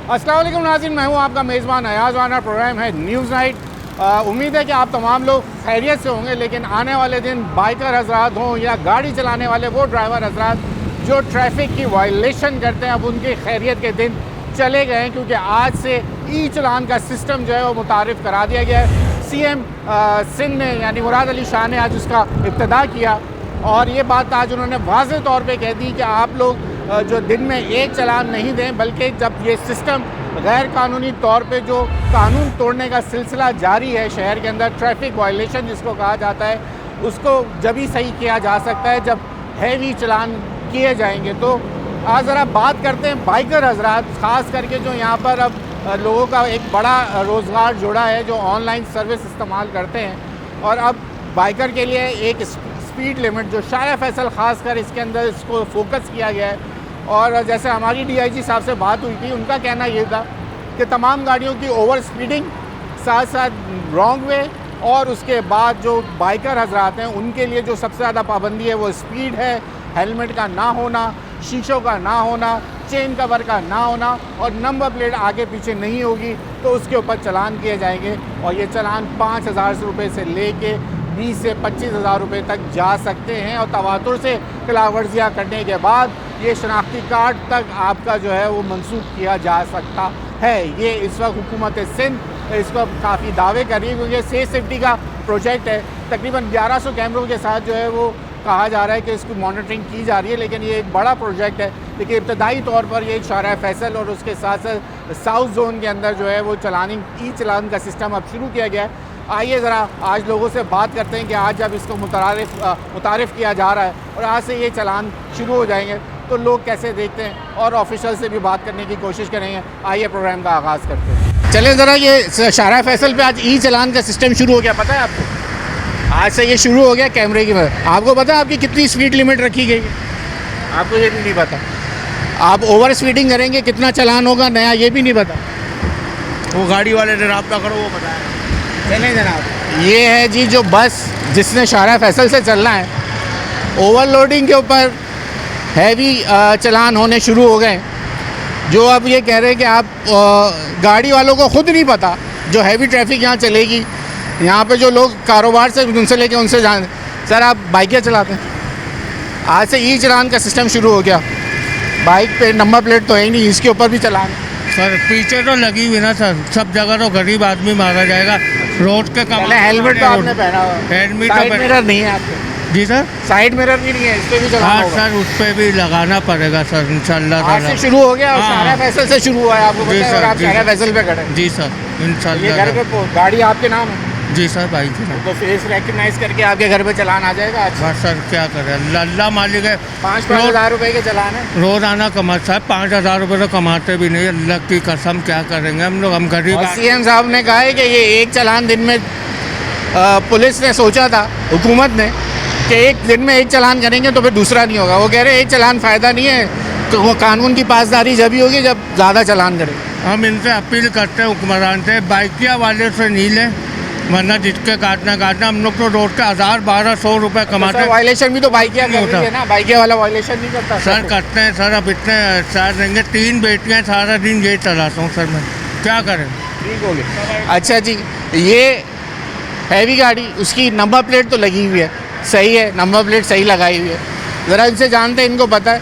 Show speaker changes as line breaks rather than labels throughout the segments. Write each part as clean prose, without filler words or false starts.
अस्सलाम वालेकुम नाज़रीन, मैं हूँ आपका मेज़बान अयाज़ वाना। प्रोग्राम है न्यूज़ नाइट। उम्मीद है कि आप तमाम लोग खैरियत से होंगे, लेकिन आने वाले दिन बाइकर हजरात हों या गाड़ी चलाने वाले वो ड्राइवर हजरात जो ट्रैफिक की वायलेशन करते हैं, अब उनकी खैरियत के दिन चले गए हैं, क्योंकि आज से ई चलान का सिस्टम जो है वो मुतारिफ़ करा दिया गया है। CM सिंध ने यानी मुराद अली शाह ने आज उसका इब्तिदा किया और ये बात आज उन्होंने वाज़ेह तौर पे कह दी कि आप लोग जो दिन में एक चालान नहीं दें, बल्कि जब ये सिस्टम गैर कानूनी तौर पे जो कानून तोड़ने का सिलसिला जारी है शहर के अंदर, ट्रैफिक वायलेशन जिसको कहा जाता है, उसको जब ही सही किया जा सकता है जब हैवी चालान किए जाएंगे। तो आज ज़रा बात करते हैं बाइकर हजरात, ख़ास करके जो यहाँ पर अब लोगों का एक बड़ा रोज़गार जुड़ा है, जो ऑनलाइन सर्विस इस्तेमाल करते हैं। और अब बाइकर के लिए एक स्पीड लिमिट जो शारा फैसल ख़ास कर इसके अंदर इसको फोकस किया गया है। और जैसे हमारी DIG साहब से बात हुई थी, उनका कहना ये था कि तमाम गाड़ियों की ओवर स्पीडिंग, साथ साथ रॉन्ग वे, और उसके बाद जो बाइकर हजरात हैं उनके लिए जो सबसे ज़्यादा पाबंदी है वो स्पीड है, हेलमेट का ना होना, शीशों का ना होना, चेन कवर का ना होना, और नंबर प्लेट आगे पीछे नहीं होगी तो उसके ऊपर चालान किए जाएंगे। और ये चालान 5,000 रुपये से लेके 20 से 25,000 रुपये तक जा सकते हैं। और तवातुर से खिलाफवर्जियाँ करने के बाद ये शनाख्ती कार्ड तक आपका जो है वो मंसूख किया जा सकता है। ये इस वक्त हुकूमत सिंध इसको काफ़ी दावे कर रही है, क्योंकि सेफ्टी का प्रोजेक्ट है। तकरीबन 1100 कैमरों के साथ जो है वो कहा जा रहा है कि इसकी मॉनिटरिंग की जा रही है, लेकिन ये एक बड़ा प्रोजेक्ट है। लेकिन इब्तदाई तौर पर ये शारा फैसल और उसके साथ साथ साउथ जोन के अंदर जो है वो ई चलान का सिस्टम अब शुरू किया गया है। आइए ज़रा आज लोगों से बात करते हैं कि आज जब इसको मुतारिफ़ किया जा रहा है और आज से ये चालान शुरू हो जाएंगे तो लोग कैसे देखते हैं, और ऑफिशियल से भी बात करने की कोशिश करेंगे। आइए प्रोग्राम का आगाज़ करते हैं। चलें ज़रा, ये शारा फैसल पे आज ई चलान का सिस्टम शुरू हो गया, पता है आपको? आज से ये शुरू हो गया कैमरे की वजह। आपको पता है आपकी कितनी स्पीड लिमिट रखी गई है? आपको ये भी नहीं पता। आप ओवर स्पीडिंग करेंगे कितना चालान होगा नया, ये भी नहीं पता।
वो गाड़ी वाले ने रब्ता करो, वो बताया।
चलें जनाब, ये है जी जो बस जिसने शारा फैसल से चलना है, ओवरलोडिंग के ऊपर हैवी चालान होने शुरू हो गए। जो अब ये कह रहे हैं कि आप गाड़ी वालों को ख़ुद नहीं पता, जो हैवी ट्रैफिक यहाँ चलेगी, यहाँ पे जो लोग कारोबार से उनसे लेके उनसे जान, सर आप बाइकें चलाते हैं, आज से ई चालान का सिस्टम शुरू हो गया। बाइक पे नंबर प्लेट तो है ही नहीं, इसके ऊपर भी चालान।
सर पीछे तो लगी हुई ना सर, सब जगह तो गरीब आदमी मारा जाएगा। रोड के कम
हेलमेट तो आपने पहना हुआ,
हेलमेट
साइड मिरर नहीं है आपके?
जी सर,
साइड मिरर भी नहीं है, इस पर भी चालान होगा।
सर उस पर भी लगाना पड़ेगा सर, इंशाल्लाह।
आज से शुरू हो गया और शारा फैसल से शुरू हुआ है, आपको पता है? और आप शारा फैसल पे खड़े हैं।
जी सर, इंशाल्लाह।
घर पे गाड़ी आपके नाम है?
जी सर, भाई जी।
तो फेस रिकग्नाइज करके आपके घर पे चालान आ जाएगा आज?
हाँ सर, क्या करें, अल्लाह मालिक है।
5,000 रुपये के चालान है
रोज़ाना कमा साहब, 5,000 रुपये तो कमाते भी नहीं, अल्लाह की कसम क्या करेंगे हम लोग, हम गरीब।
CM साहब ने कहा है कि ये एक चालान दिन में, पुलिस ने सोचा था, हुकूमत ने, कि एक दिन में एक चालान करेंगे तो फिर दूसरा नहीं होगा। वो कह रहे हैं एक चालान फ़ायदा नहीं है, तो वो कानून की पासदारी जब ही होगी जब ज़्यादा चालान करें।
हम इनसे अपील करते हैं हुक्मरान से, बाइकिया वाले से नहीं लें, वरना जिसके काटना। हम लोग तो रोड के 1,000-1,200 रुपये कमाते हैं।
वायलेशन भी तो बाइकिया कर रही है ना, बाइकिया वाला वायलेशन नहीं करता
सर। करते हैं सर, अब इतने चार देंगे, 3 बेटियाँ, सारा दिन यही चलाता हूँ सर मैं, क्या करें।
ठीक हो गया। अच्छा जी, ये हैवी गाड़ी, उसकी नंबर प्लेट तो लगी हुई है, सही है, नंबर प्लेट सही लगाई हुई है। ज़रा इनसे जानते हैं, इनको पता है।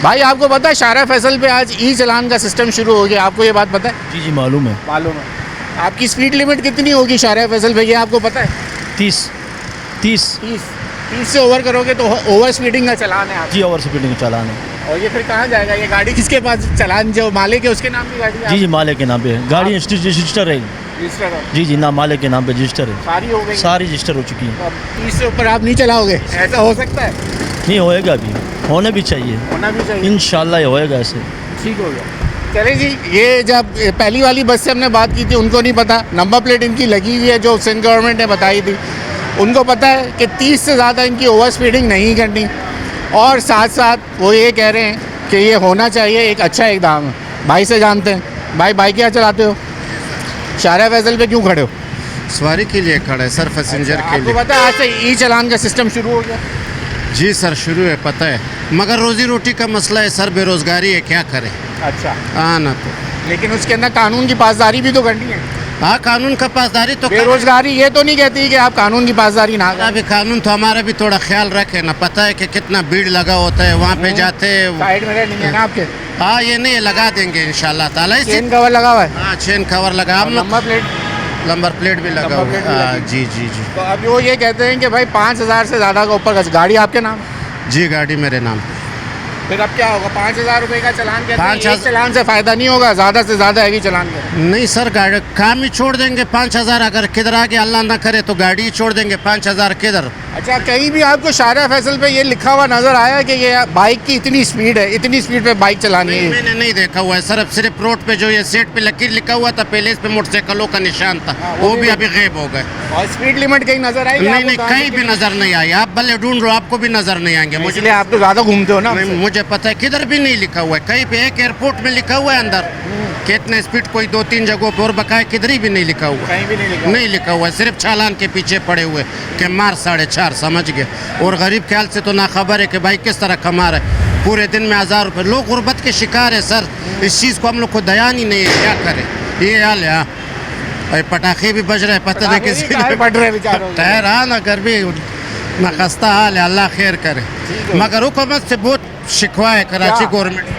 भाई आपको पता है शारा फैसल पे आज ई चालान का सिस्टम शुरू हो गया, आपको ये बात पता है?
जी जी मालूम है।
मालूम है। आपकी स्पीड लिमिट कितनी होगी शारा फैसल पे, ये आपको पता है?
30
से ओवर करोगे तो ओवर स्पीडिंग का चालान है आप।
जी, ओवर स्पीडिंग का चालान है।
और ये फिर कहाँ जाएगा? ये गाड़ी किसके पास चालान, जो मालिक है उसके नाम की गाड़ी है?
जी जी, मालिक के नाम पे है गाड़ी, रजिस्टर है। जी जी, ना मालिक के नाम पे रजिस्टर है।
सारी हो गई? सारी
रजिस्टर हो चुकी है।
तो 30 से ऊपर आप नहीं चलाओगे, ऐसा हो सकता है?
नहीं होएगा, अभी होने भी चाहिए,
होना भी चाहिए।
इंशाल्लाह ये होएगा ऐसे।
ठीक हो गया। चले जी, ये जब पहली वाली बस से हमने बात की थी, उनको नहीं पता, नंबर प्लेट इनकी लगी हुई है जो सिंध गवर्नमेंट ने बताई थी। उनको पता है कि 30 से ज़्यादा इनकी ओवर स्पीडिंग नहीं करनी, और साथ साथ वो ये कह रहे हैं कि ये होना चाहिए, एक अच्छा इकदाम है। भाई से जानते हैं, भाई बाइक क्या चलाते हो? शारा फैसल पे क्यों खड़े हो?
सवारी के लिए खड़ा है सर, पैसेंजर के लिए।
आपको पता है आज से ई चालान का सिस्टम शुरू हो गया?
जी सर, शुरू है, पता है, मगर रोजी रोटी का मसला है सर, बेरोजगारी है, क्या करें।
अच्छा,
हाँ ना, तो
लेकिन उसके अंदर कानून की पासदारी भी तो करनी है।
हाँ, कानून का पासदारी तो
बेरोजगारी ये तो नहीं कहती कि आप कानून की पासदारी ना करें।
अभी कानून तो हमारा भी थोड़ा ख्याल रखे ना। पता है कि कितना भीड़ लगा होता है वहाँ पे जाते।
साइड में नहीं है ना आपके?
हाँ, ये नहीं लगा देंगे इंशाल्लाह ताला।
चेन कवर लगा हुआ है?
हाँ, चेन कवर लगा, हम लोग
नंबर प्लेट
भी लगा हुआ है। हाँ, जी जी जी।
तो अब वो ये कहते हैं कि भाई 5,000 से ज़्यादा का ऊपर का गाड़ी आपके नाम?
जी, गाड़ी मेरे नाम।
फिर अब क्या होगा? 5,000 रुपये का चालान कहते हैं,
5,000
एक चालान से फ़ायदा नहीं होगा, ज़्यादा से ज़्यादा हैवी चालान करें।
नहीं सर, गाड़ी काम ही छोड़ देंगे। 5,000 अगर किधर आगे अल्लाह ना करे तो गाड़ी ही छोड़ देंगे। 5,000 किधर?
अच्छा, कहीं भी आपको शारा फैसल पे ये लिखा हुआ नजर आया कि ये बाइक की इतनी स्पीड है, इतनी स्पीड पे बाइक चलानी है?
मैंने नहीं देखा हुआ है सर। अब सिर्फ रोड पे जो ये सेट पे लकीर लिखा हुआ था, पहले इस पे मोटरसाइकिलों का निशान था, वो भी अभी गायब हो गए।
और स्पीड लिमिट कहीं नजर आई?
नहीं, कहीं भी नजर नहीं आई। आप भले ढूंढ लो, आपको भी नजर नहीं आएंगे।
मुझे आप तो ज़्यादा घूमते हो ना।
मुझे पता है, किधर भी नहीं लिखा हुआ है। कहीं पे एक एयरपोर्ट में लिखा हुआ है अंदर कितने स्पीड, कोई 2-3 जगहों पे, और बकाया किधर ही भी नहीं लिखा हुआ।
कहीं भी नहीं
लिखा हुआ है। सिर्फ चालान के पीछे पड़े हुए कि मार 4.5, समझ गए। और गरीब ख्याल से तो ना खबर है कि भाई किस तरह कमा रहा है। पूरे दिन में 1,000 रुपये। लोग गुर्बत के शिकार है सर। इस चीज़ को हम लोग को दयान ही नहीं है, क्या करें। ये हाल है। हाँ, पटाखे भी बज रहे हैं, पता नहीं किसी
बढ़ रहे बेचारों।
ठहर हाँ ना, गर्मी ना, खस्ता हाल है, अल्लाह खैर करे। मगर हुकूमत से बहुत शिकवा है कराची गवर्नमेंट।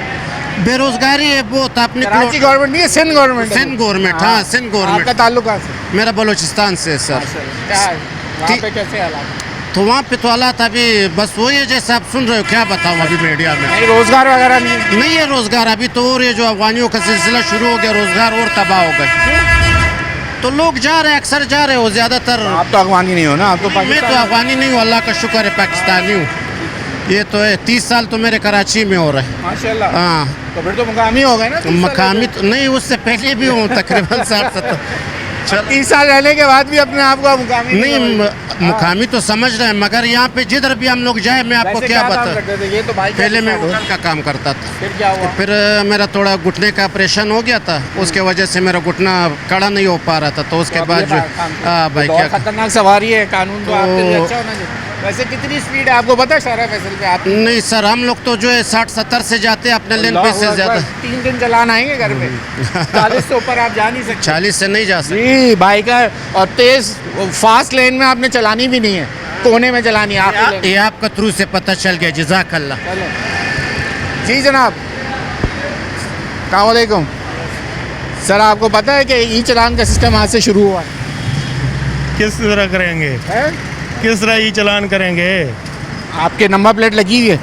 बेरोजगारी है बहुत। आपने
कराची गवर्नमेंट नहीं है, सिंध गवर्नमेंट।
सिंध गवर्नमेंट, हाँ सिंध गवर्नमेंट।
आपका ताल्लुक कहाँ से?
मेरा बलोचिस्तान से है सर।
क्या है वहाँ पे, कैसे हालात?
तो वहाँ पे तो हालात अभी बस वही है जैसे आप सुन रहे हो। क्या बताऊँ अभी मीडिया में।
नहीं, रोजगार वगैरह नहीं
है रोजगार अभी तो। और ये जो अफगानियों का सिलसिला शुरू हो गया, रोजगार और तबाह हो गए। तो लोग जा रहे हैं, अक्सर जा रहे हो ज्यादातर।
आप तो अफगानी नहीं हो ना? आप तो
मैं तो अफगानी नहीं हूँ, अल्लाह का शुक्र है, पाकिस्तानी हूँ। ये तो है, 30 साल तो मेरे कराची में हो रहे हैं।
माशाल्लाह।
हाँ,
तो फिर तो मुकामी हो गए ना?
मकामी तो नहीं, उससे पहले भी हूँ तकरीबन 60-70।
30 साल रहने के बाद भी अपने आप को मुकामी
नहीं, मुकामी तो समझ रहे हैं, मगर यहाँ पे जिधर भी हम लोग जाए, मैं आपको क्या बताऊँ।
तो
पहले मैं होटल का काम करता था।
फिर क्या हुआ?
फिर मेरा थोड़ा घुटने का ऑपरेशन हो गया था, उसके वजह से मेरा घुटना खड़ा नहीं हो पा रहा था। तो उसके बाद जो भाई क्या
खतरनाक सवारी है, कानून तो आपके लिए अच्छा होना चाहिए। वैसे कितनी स्पीड है आपको पता है शारा फैसल पे? आप
नहीं सर, हम लोग तो जो है 60-70 से जाते हैं अपने लेन पे से ज्यादा।
3 दिन चलान आएंगे घर में। 40 से ऊपर आप जा नहीं सकते।
40 से नहीं जा सकते
जी, बाइकर। और तेज फास्ट लेन में आपने चलानी भी नहीं है, कोने में चलानी है।
ये आपका थ्रू से पता चल गया, जज़ाकल्लाह।
जी जनाब, अस्सलाम वालेकुम। सर, आपको पता है कि ई चालान का सिस्टम आज से शुरू हुआ है?
किस तरह करेंगे? किस तरह ई चालान करेंगे?
आपके नंबर प्लेट लगी हुई है?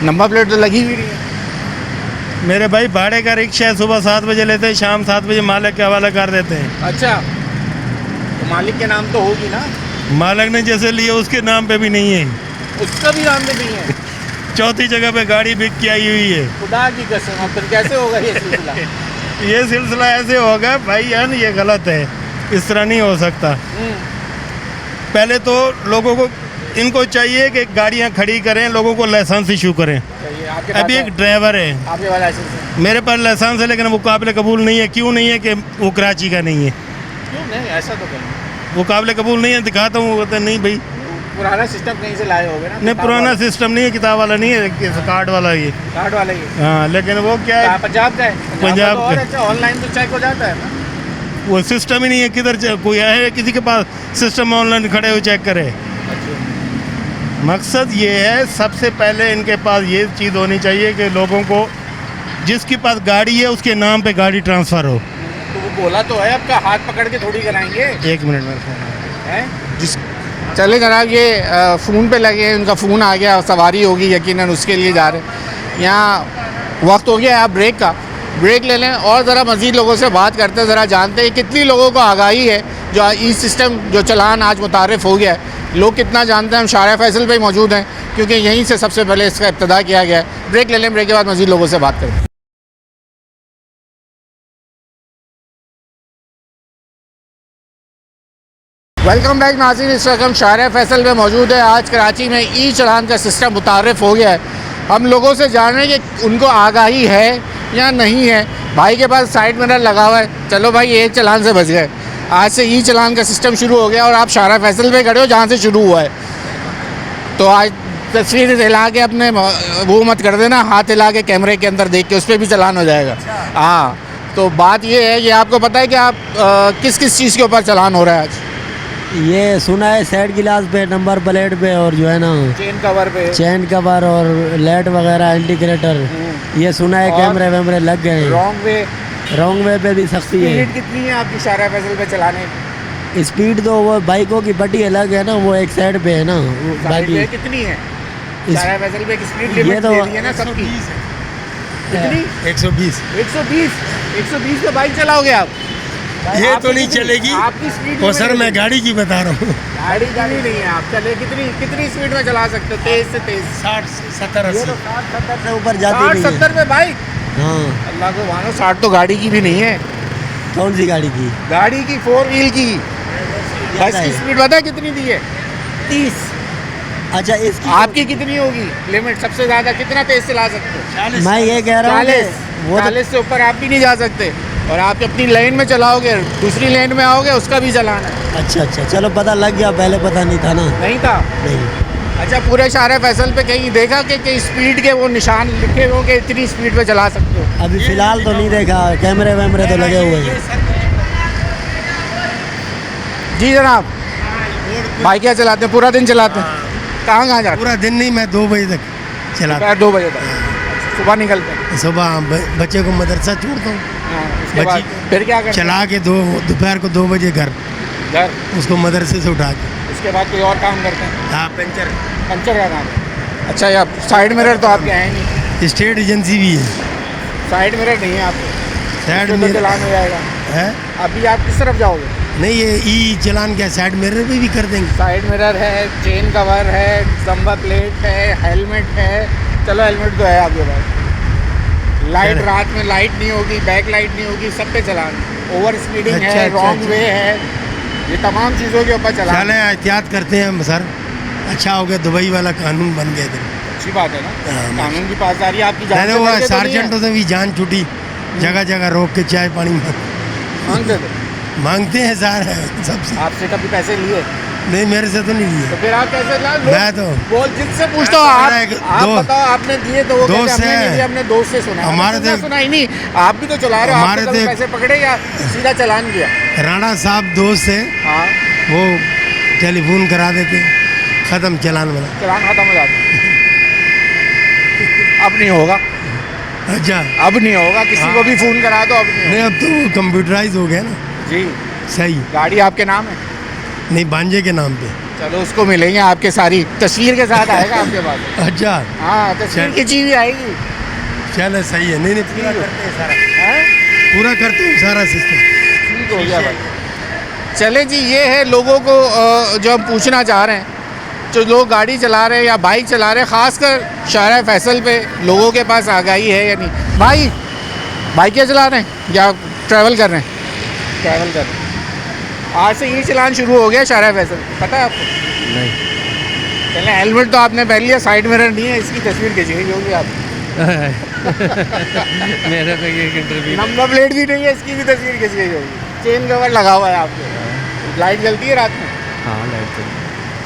नंबर प्लेट तो लगी हुई नहीं है।
मेरे भाई भाड़े का रिक्शा है, सुबह 7 बजे लेते हैं, शाम 7 बजे मालिक के हवाला कर देते हैं।
अच्छा, तो मालिक के नाम तो होगी ना?
मालिक ने जैसे लिए उसके नाम पे भी नहीं है,
उसका भी नाम पे नहीं है।
चौथी जगह पे गाड़ी बिक के आई हुई है।
खुदा की कसम, अब फिर कैसे होगा ये सिलसिला?
ये सिलसिला ऐसे होगा भाई यार, ये गलत है, इस तरह नहीं हो सकता। पहले तो लोगों को, इनको चाहिए कि गाड़ियां खड़ी करें, लोगों को लाइसेंस इशू करें। अभी एक ड्राइवर है,
आपके पास लाइसेंस है?
मेरे पास लाइसेंस है, लेकिन वो काबिल कबूल नहीं है। क्यों नहीं है? कि वो कराची का नहीं है।
क्यों नहीं? ऐसा तो कहीं
वो काबिल कबूल नहीं है, दिखाता हूँ, वो कहते नहीं भाई
पुराना सिस्टम कहीं से लाए होगे ना?
नहीं, पुराना सिस्टम नहीं है, किताब वाला नहीं है, कार्ड वाला ये।
कार्ड वाला ही?
हाँ, लेकिन वो क्या है,
पंजाब का है?
पंजाब
का।
का।
अच्छा, ऑनलाइन तो चेक हो जाता है ना?
वो सिस्टम ही नहीं है। किधर कोई है किसी के पास सिस्टम ऑनलाइन खड़े हो चेक करे? मकसद ये है, सबसे पहले इनके पास ये चीज़ होनी चाहिए कि लोगों को, जिसके पास गाड़ी है उसके नाम पे गाड़ी ट्रांसफ़र हो।
तो वो बोला तो है, आपका हाथ पकड़ के थोड़ी कराएंगे।
1 मिनट में
जिस चले जनाब, ये फ़ोन पे लगे, उनका फ़ोन आ गया, सवारी होगी यकीनन, उसके लिए जा रहे हैं। यहाँ वक्त हो गया आप ब्रेक का, ब्रेक ले लें और ज़रा मज़ीद लोगों से बात करते हैं, ज़रा जानते हैं कितनी लोगों को आगाही है जो ई सिस्टम, जो चलान आज मुतारिफ़ हो गया है, लोग कितना जानते हैं। हम शारा फैसल पे ही मौजूद हैं क्योंकि यहीं से सबसे पहले इसका इब्तिदा किया गया है। ब्रेक ले लें, ब्रेक के बाद मज़ीद लोगों से बात करें। वेलकम बैक नाज़रीन, इस वक्त हम शारा फैसल में मौजूद है। आज कराची में ई चालान का सिस्टम मुतारिफ़ हो गया है। हम लोगों से जान रहे हैं कि उनको आगाही है या नहीं है। भाई के पास साइड मिरर लगा हुआ है, चलो भाई एक चालान से बच गए। आज से ई चालान का सिस्टम शुरू हो गया और आप शारा फैसल पे खड़े हो जहाँ से शुरू हुआ है। तो आज तस्वीर हिला के अपने वो मत कर देना, हाथ हिला के कैमरे के अंदर देख के, उस पर भी चालान हो जाएगा। हाँ, तो बात ये है, ये आपको पता है कि आप किस किस चीज़ के ऊपर चालान हो रहा है आज?
ये सुना है साइड गिलास पे, नंबर प्लेट पे, और जो है ना
चेन कवर पे,
चैन कवर और लाइट वगैरह, इंडिकेटर, ये सुना है।
और
कैमरे वैमरे लग गए हैं।
रॉन्ग वे
पे भी सख्ती है।
स्पीड कितनी है आपकी शाहरा फैसल पे चलाने की?
स्पीड तो वो बाइकों की पट्टी अलग है ना, वो एक साइड पे है ना, वो
साइड
बाकी
पे कितनी है
इस-
शाहरा फैसल पे? स्पीड
ये
लिमिट
तो
दे दी है ना सबकी। कितनी?
120
120 पे बाइक चलाओगे आप?
ये
आपकी
तो नहीं
कितनी-
चलेगी।
आपकी स्पीड
वो
लिमिट
सर मैं
कितनी?
गाड़ी की बता रहा हूँ।
गाड़ी नहीं है आप चले कितनी स्पीड में चला सकते हो? तेज से तेज
60 70
ये
80
तो 60-70 से ऊपर जाती
60
नहीं है।
70 पे बाइक?
हाँ,
अल्लाह को मानो, 60 तो गाड़ी की भी नहीं है,
कौन सी गाड़ी की?
गाड़ी की 4 व्हील की। बस
है।
की स्पीड पता है कितनी दी है? 30।
अच्छा, इसकी
आपकी कितनी होगी लिमिट? सबसे ज्यादा कितना तेज चला सकते हो?
मैं ये कह रहा हूँ
40।
कि वो तो
40 से ऊपर आप भी नहीं जा सकते, और आप अपनी लाइन में चलाओगे, दूसरी लाइन में आओगे, उसका भी चलाना है।
अच्छा, चलो पता लग गया, पहले पता नहीं था ना।
नहीं था?
नहीं,
अच्छा, पूरे शाहरा फैसल पे कहीं देखा कि स्पीड के वो निशान लिखे हुए कि इतनी स्पीड पे चला सकते हो?
अभी फिलहाल तो नहीं देखा, कैमरे वैमरे तो लगे हुए हैं।
जी जनाब, बाइक क्या चलाते हैं? पूरा दिन चलाते हैं? कहाँ जाते हैं?
पूरा दिन नहीं, मैं 2 बजे तक चलाता
दोपहर 2 बजे तक सुबह निकलते हैं?
हूँ। सुबह बच्चे को मदरसा छोड़ता हूँ,
हाँ, उसके बाद फिर क्या करते
चला के दोपहर को 2 बजे घर,
हैं? घर,
उसको मदरसे से उठा के।
उसके बाद कोई और काम करते हैं?
हाँ, पंचर
पंचर का काम है। अच्छा, या साइड मिरर तो आपके हैं नहीं?
स्टेट एजेंसी भी है।
साइड मिरर नहीं है आपके?
साइड
तो
मिरर
चलान हो जाएगा।
है
अभी आप किस तरफ जाओगे?
नहीं, ये ई चलान क्या साइड मिरर पे भी कर देंगे?
साइड मिरर है, चेन कवर है, नंबर प्लेट है, हेलमेट है। चलो, हेलमेट तो है आपके पास। लाइट,
चलो।
रात में लाइट नहीं होगी, बैक लाइट नहीं होगी, सब पे चलान। ओवर स्पीडिंग
अच्छा,
है,
अच्छा,
रॉन्ग
अच्छा।
वे है, ये तमाम चीज़ों के ऊपर चलान।
चले, एहतियात करते हैं हम सर। अच्छा हो गया, दुबई वाला कानून बन गया इधर।
अच्छी बात है ना,
हाँ,
कानून की पासदारी आपकी जान
मैंने
से
वो
बढ़ के तो नहीं है।
सार्जेंटों से भी जान छुटी, जगह जगह रोक के चाय पानी
मांगते थे?
मांगते हैं सर सबसे।
आपसे कभी पैसे लिए?
नहीं, मेरे से तो नहीं
तो
लिए।
फिर आप कैसे ला?
मैं तो
बोल, जिससे पूछता हूँ
मेरा एक
आप बताओ, आपने दिए तो वो कहते
दोस्त
हमने नहीं
है।
दिए, हमने दोस्त से सुना।
हमारे
हमने
तो-
सुना ही नहीं, आप भी तो चला रहे हो,
हमारे
आपने कभी
तो-
पैसे पकड़े या सीधा चालान किया?
राणा साहब दोस्त है,
हाँ,
वो टेलीफोन करा देते, ख़त्म चलान वाला।
चालान खत्म हो जाता। अब नहीं होगा,
अच्छा,
अब नहीं होगा, किसी को भी फोन करा दो, अब नहीं
नहीं, अब तो वो कंप्यूटराइज हो गया ना।
होगा। जी,
सही।
गाड़ी आपके नाम है?
नहीं, भांजे के नाम पे।
चलो, उसको मिलेंगे आपके, सारी तस्वीर के साथ आएगा आपके पास।
अच्छा,
हाँ, तस्वीर
चल।
खींची हुई आएगी।
चलो सही है। नहीं, पूरा करते हैं सारा,
हैं?
पूरा करते हैं सारा सिस्टम।
ठीक हो गया भाई। चले जी, ये है लोगों को जो हम पूछना चाह रहे हैं, जो लोग गाड़ी चला रहे हैं या बाइक चला रहे हैं, ख़ासकर शाहरा फैसल पे लोगों के पास आगाही है या नहीं? भाई, बाइक क्या चला रहे हैं या ट्रैवल कर रहे हैं? ट्रैवल कर रहे हैं। आज से ये चलान शुरू हो गया शाहरा फैसल, पता है आपको?
नहीं।
चले, हेलमेट तो आपने पहन लिया, साइड मिरर नहीं है, इसकी तस्वीर खींची गई होगी आप।
मेरे को ये इंटरव्यू
नंबर प्लेट भी नहीं है, इसकी भी तस्वीर खींच गई होगी। चेन कवर लगा हुआ है आपके, लाइट जलती है रात में?
हाँ, लाइट चल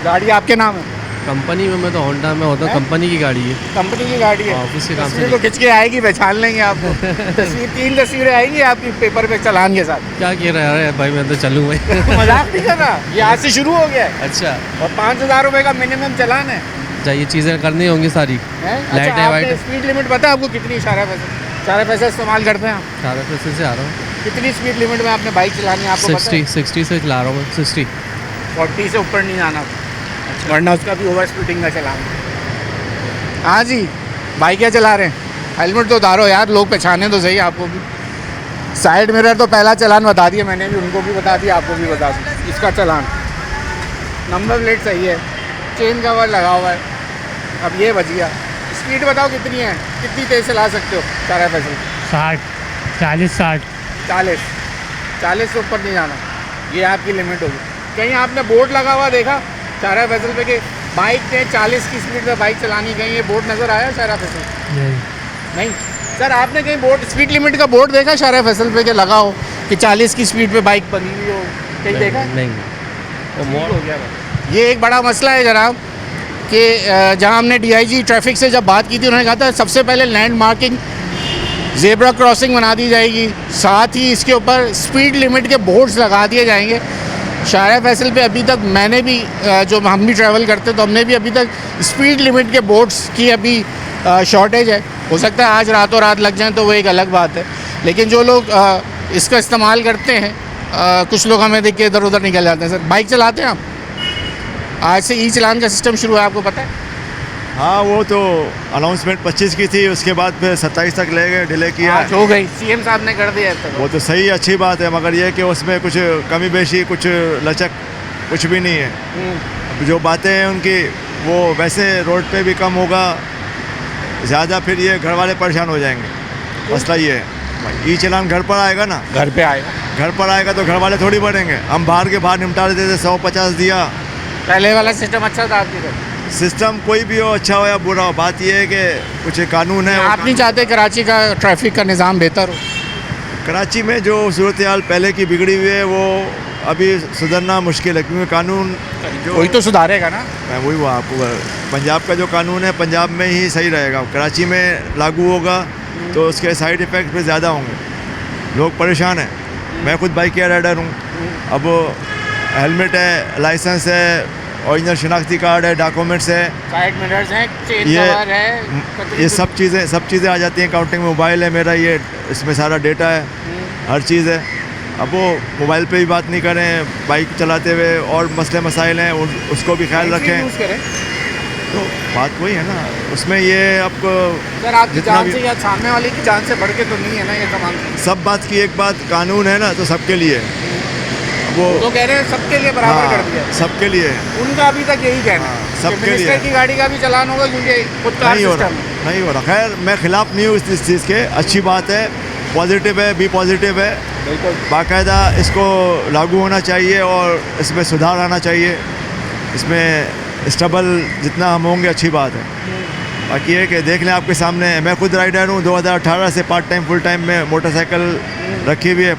गाड़ी आपके नाम है?
कंपनी में, मैं तो होंडा में होता हूँ, कंपनी की गाड़ी है।
कंपनी की गाड़ी है?
ऑफिस के काम से
तस्वीर तो खिंच के आएगी, पहचान लेंगे आपको। तस्वीर, 3 तस्वीरें आएंगी आपकी पेपर पे चालान के साथ।
क्या कह रहा है भाई, मैं तो चलूँ भाई।
मजाक नहीं कर रहा, ये आज से शुरू हो गया है
अच्छा,
और 5,000 रुपए का मिनिमम चालान है।
ये चीज़ें करनी होंगी सारी।
हैं?
लाइट
अच्छा,
है,
आपने
वाइट।
स्पीड लिमिट पता है आपको कितनी? सारा पैसा इस्तेमाल करते हैं आप?
सारा पैसे से आ रहा हूँ।
कितनी स्पीड लिमिट में आपने बाइक चलानी है, आपको पता है?
60 से चला रहा हूँ मैं, 60।
40 से ऊपर नहीं जाना, वरना उसका भी ओवर स्पीडिंग का चलान। हाँ जी, बाइक क्या चला रहे हैं? हेलमेट तो उतारो यार, लोग पहचाने तो सही आपको भी। साइड मिरर तो पहला चालान बता दिया मैंने भी, उनको भी बता दिया, आपको भी बता दूँ इसका चालान। नंबर प्लेट सही है, चेन कवर लगा हुआ है। अब ये बच गया। स्पीड बताओ कितनी है, कितनी तेज़ चला सकते हो शाहरा फैसल?
60 40 60।
40 से ऊपर नहीं जाना, ये आपकी लिमिट होगी। कहीं आपने बोर्ड लगा हुआ देखा शाहरा फैसल पे कि बाइक ने 40 की स्पीड पे बाइक चलानी? कहीं ये बोर्ड नज़र आया शाहरा फैसल? नहीं सर, आपने कहीं बोर्ड, स्पीड लिमिट का बोर्ड देखा शाहरा फैसल पे कि लगा हो कि 40 की स्पीड पे बाइक बनी हुई हो? कहीं देखा?
नहीं,
ठीक हो गया भाई। ये एक बड़ा मसला है जनाब कि जहां हमने DIG ट्रैफिक से जब बात की थी, उन्होंने कहा था सबसे पहले लैंड मार्किंग जेब्रा क्रॉसिंग बना दी जाएगी, साथ ही इसके ऊपर स्पीड लिमिट के बोर्ड्स लगा दिए जाएंगे। शाहरा फैसल पे अभी तक मैंने भी जो हम भी ट्रैवल करते तो हमने भी अभी तक स्पीड लिमिट के बोर्ड्स की अभी शॉर्टेज है। हो सकता है आज रातों रात लग जाएं तो वो एक अलग बात है, लेकिन जो लोग इसका इस्तेमाल करते हैं, कुछ लोग हमें देख के इधर उधर निकल जाते हैं। सर बाइक चलाते हैं आप? आज से ई चालान का सिस्टम शुरू है, आपको पता है?
हाँ, वो तो अनाउंसमेंट 25 की थी, उसके बाद फिर 27 तक ले गए, डिले किया।
आज हो गई, सीएम साहब ने कर दिया है।
वो तो सही अच्छी बात है, मगर ये कि उसमें कुछ कमी बेशी, कुछ लचक कुछ भी नहीं है। जो बातें हैं उनकी, वो वैसे रोड पे भी कम होगा ज़्यादा, फिर ये घर वाले परेशान हो जाएंगे। मसला ये है, ई चालान घर पर आएगा ना,
घर पे आएगा,
घर पर आएगा तो घर वाले थोड़ी बढ़ेंगे। हम बाहर के बाहर निपटा देते थे, 150 दिया।
पहले वाला सिस्टम अच्छा था आपकी तरफ?
सिस्टम कोई भी हो, अच्छा हो या बुरा हो, बात यह है कि कुछ कानून है।
आप नहीं चाहते कराची का ट्रैफिक का निज़ाम बेहतर हो?
कराची में जो सूरत हाल पहले की बिगड़ी हुई है वो अभी सुधरना मुश्किल है, क्योंकि कानून जो
कोई तो सुधारेगा ना।
मैं वही हुआ आपको, पंजाब का जो कानून है पंजाब में ही सही रहेगा, कराची में लागू होगा तो उसके साइड इफ़ेक्ट भी ज़्यादा होंगे, लोग परेशान हैं। मैं खुद बाइक का राइडर हूँ। अब हेलमेट है, लाइसेंस है, ओरिजिनल शनाख्ती कार्ड है, डॉक्यूमेंट्स है,
साइड मिरर्स हैं, चेन कवर है,
ये सब चीज़ें आ जाती हैं काउंटिंग। मोबाइल है मेरा, ये इसमें सारा डेटा है, हर चीज़ है। अब वो मोबाइल पे भी बात नहीं करें, बाइक चलाते हुए और मसले मसाइल हैं, उसको भी ख्याल रखें। तो बात वही है ना, उसमें ये आपको
सर आपकी जान से या सामने वाले की जान से बढ़ के तो नहीं है ना ये तमाम?
सब बात की एक बात, कानून है ना तो सबके लिए,
वो तो कह रहे हैं सबके लिए बराबर कर दिया।
सबके लिए,
उनका अभी तक यही कहना है,
सबके
मिनिस्टर
लिए।
की गाड़ी का भी चलान होगा क्योंकि खुद का
नहीं हो रहा,
सिस्टम
नहीं हो रहा। खैर मैं खिलाफ नहीं हूँ इस चीज़ के, अच्छी बात है, पॉजिटिव है, बी पॉजिटिव है, बाकायदा इसको लागू होना चाहिए और इसमें सुधार आना चाहिए। इसमें स्टेबल जितना हम होंगे अच्छी बात है। बाकी ये कि देख लें आपके सामने, मैं खुद राइडर हूँ, 2018 से पार्ट टाइम फुल टाइम में मोटरसाइकिल रखी हुई है,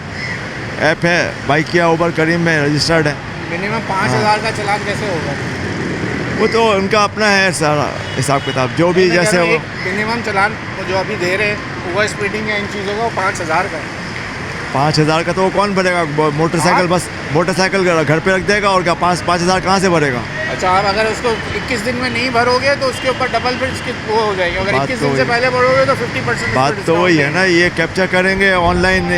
ऐप है बाइकिया उबर करीम में रजिस्टर्ड है।
मिनिमम 5000 का चालान कैसे होगा?
वो तो उनका अपना है सारा हिसाब किताब, जो भी जैसे हो।
मिनिमम चालान जो अभी दे रहे हैं ओवर स्पीडिंग या इन चीज़ों का 5000 का है।
5000 का तो वो कौन भरेगा? मोटरसाइकिल बस मोटरसाइकिल घर पे रख देगा और क्या 5000 कहाँ से भरेगा?
अच्छा, आप अगर उसको 21 दिन में नहीं भरोगे तो उसके ऊपर डबल फिर वो हो जाएगी, अगर 21 दिन से पहले भरोगे तो 50%।
बात तो वही है ना, ये कैप्चर करेंगे ऑनलाइन,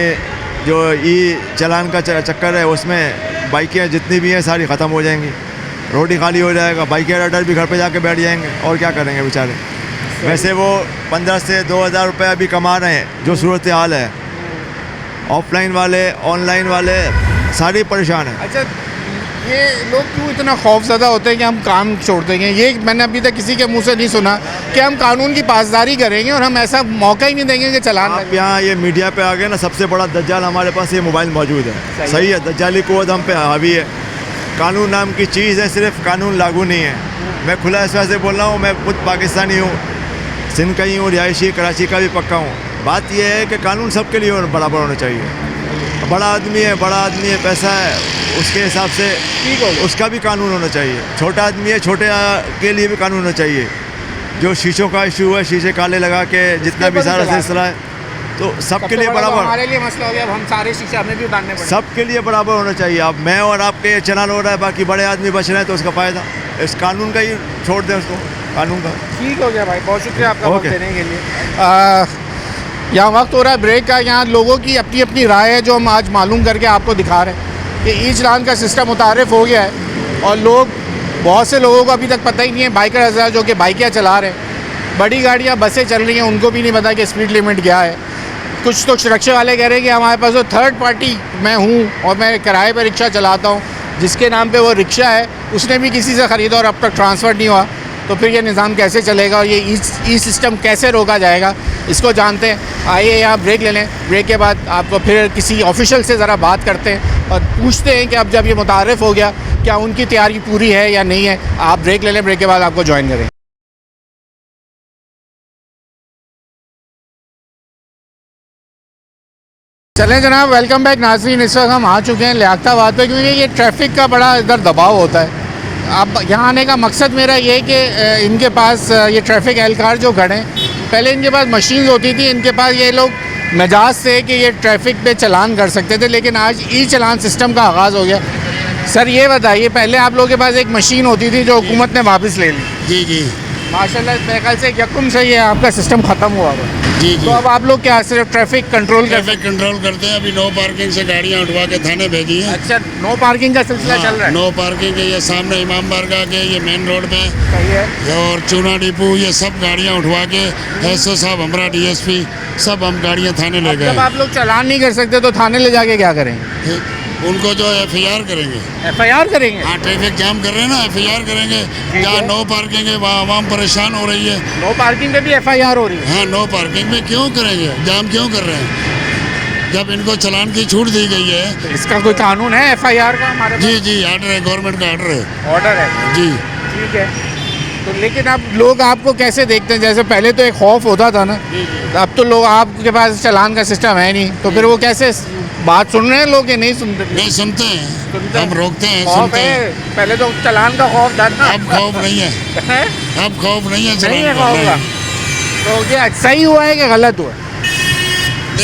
जो ई चालान का चक्कर है उसमें बाइकें जितनी भी हैं सारी ख़त्म हो जाएंगी, रोड ही खाली हो जाएगा, बाइक राइडर भी घर पे जाके बैठ जाएंगे और क्या करेंगे बेचारे। वैसे वो 15 से 2000 रुपये अभी कमा रहे हैं, जो सूरत हाल है, ऑफलाइन वाले ऑनलाइन वाले सारे परेशान हैं।
अच्छा, ये लोग क्यों इतना खौफज़दा होते हैं कि हम काम छोड़ देंगे? ये मैंने अभी तक किसी के मुंह से नहीं सुना कि हम कानून की पासदारी करेंगे और हम ऐसा मौका ही नहीं देंगे कि चालान।
आप यहाँ ये मीडिया पे आ गए ना, सबसे बड़ा दज्जाल हमारे पास ये मोबाइल मौजूद है। सही है, दज्जाली कुव्वत हम पे हावी है। कानून नाम की चीज़ है, सिर्फ कानून लागू नहीं है। मैं खुला इस वजह से बोल रहा हूँ, मैं खुद पाकिस्तानी हूँ, सिंध का ही हूँ, रिहायशी कराची का भी पक्का हूँ। बात यह है कि कानून सबके लिए बराबर होना चाहिए। बड़ा आदमी है, पैसा है, उसके हिसाब से उसका भी कानून होना चाहिए। छोटा आदमी है, छोटे के लिए भी कानून होना चाहिए। जो शीशों का इशू है, शीशे काले लगा के जितना भी सारा सिलसिला है, तो सबके लिए बराबर,
हमारे लिए मसला हो गया, अब हम सारे शीशे हमें भी उतारने पड़ेंगे।
सबके लिए बराबर होना चाहिए। अब मैं और आपके चलान हो रहा है, बाकी बड़े आदमी बच रहे हैं, तो उसका फ़ायदा इस कानून का ही छोड़ दें, उसको कानून का।
ठीक हो गया भाई, बहुत शुक्रिया आपका वक्त देने के लिए। यहाँ वक्त हो रहा है ब्रेक का। यहाँ लोगों की अपनी अपनी राय है जो हम आज मालूम करके आपको दिखा रहे हैं कि ई चालान का सिस्टम मुतारिफ हो गया है और बहुत से लोगों को अभी तक पता ही नहीं है, बाइकर हज़रात जो कि बाइकियाँ चला रहे हैं, बड़ी गाड़ियाँ बसें चल रही हैं, उनको भी नहीं पता कि स्पीड लिमिट क्या है। कुछ तो रिक्शे वाले कह रहे हैं कि हमारे पास तो थर्ड पार्टी मैं हूँ और मैं किराए पर रिक्शा चलाता हूँ, जिसके नाम पे वो रिक्शा है उसने भी किसी से ख़रीदा और अब तक ट्रांसफ़र नहीं हुआ, तो फिर ये निज़ाम कैसे चलेगा और ये ई सिस्टम कैसे रोका जाएगा, इसको जानते हैं। आइए यहाँ ब्रेक ले लें, ब्रेक के बाद आपको फिर किसी ऑफिशियल से ज़रा बात करते हैं और पूछते हैं कि अब जब ये मुतारिफ हो गया क्या उनकी तैयारी पूरी है या नहीं है। आप ब्रेक ले लें, ब्रेक के बाद आपको ज्वाइन करें। चलें जनाब, वेलकम बैक नाज़रीन। इस वक्त हम आ चुके हैं लियाकताबाद पे, क्योंकि ये ट्रैफिक का बड़ा इधर दबाव होता है। अब यहाँ आने का मकसद मेरा ये है कि इनके पास ये ट्रैफिक एहलकार जो खड़े हैं, पहले इनके पास मशीन्स होती थी, इनके पास ये लोग मिजाज से कि ये ट्रैफिक पे चलान कर सकते थे, लेकिन आज ई चलान सिस्टम का आगाज़ हो गया। सर ये बताइए, पहले आप लोगों के पास एक मशीन होती थी जो हुकूमत ने वापस ले ली,
जी जी
माशाल्लाह मेरे ख्याल से यकम से ये आपका सिस्टम ख़त्म हुआ हुआ।
जी जी
तो अब आप लोग क्या सिर्फ ट्रैफिक कंट्रोल कर?
ट्रैफिक कंट्रोल करते हैं। अभी नो पार्किंग से गाड़ियाँ उठवा के थाने भेजी हैं।
अच्छा, नो पार्किंग का सिलसिला चल रहा है?
नो पार्किंग है, ये सामने इमाम बारगाह के ये मेन रोड पे
सही है।
और चूना डिपो, ये सब गाड़ियाँ उठवा के एसओ साहब, हमारा डीएसपी, सब हम गाड़ियाँ थाने ले गए।
जब आप लोग चलान नहीं कर सकते तो थाने ले जाके क्या करेंगे?
उनको जो एफआईआर करेंगे।
एफआईआर करेंगे?
हाँ, ट्रैफिक जाम कर रहे हैं ना, एफआईआर करेंगे। जहाँ नो पार्किंग है वहाँ आवाम परेशान हो रही है।
नो पार्किंग पे भी एफआईआर हो रही है?
हाँ, नो पार्किंग में क्यों करेंगे, जाम क्यों कर रहे हैं जब इनको चलान की छूट दी गई है?
तो इसका कोई कानून है एफआईआर का हमारे पास?
जी जी, आर्डर है, गवर्नमेंट का आर्डर है।
ऑर्डर है
जी
ठीक है। तो लेकिन अब लोग आपको कैसे देखते हैं? जैसे पहले तो एक खौफ होता था ना, अब तो लोग, आपके पास चलान का सिस्टम है नहीं, तो फिर वो कैसे बात सुन रहे हैं लोग कि नहीं सुनते?
नहीं सुनते हैं,
सुनते हैं।
हम रोकते हैं,
खौफ
सुनते
है?
हैं।
पहले तो चलान का खौफ था ना,
अब खौफ नहीं है,
है?
अब खौफ नहीं है,
नहीं है
चलान
खौफ
का।
का। तो ये सही हुआ है कि गलत हुआ?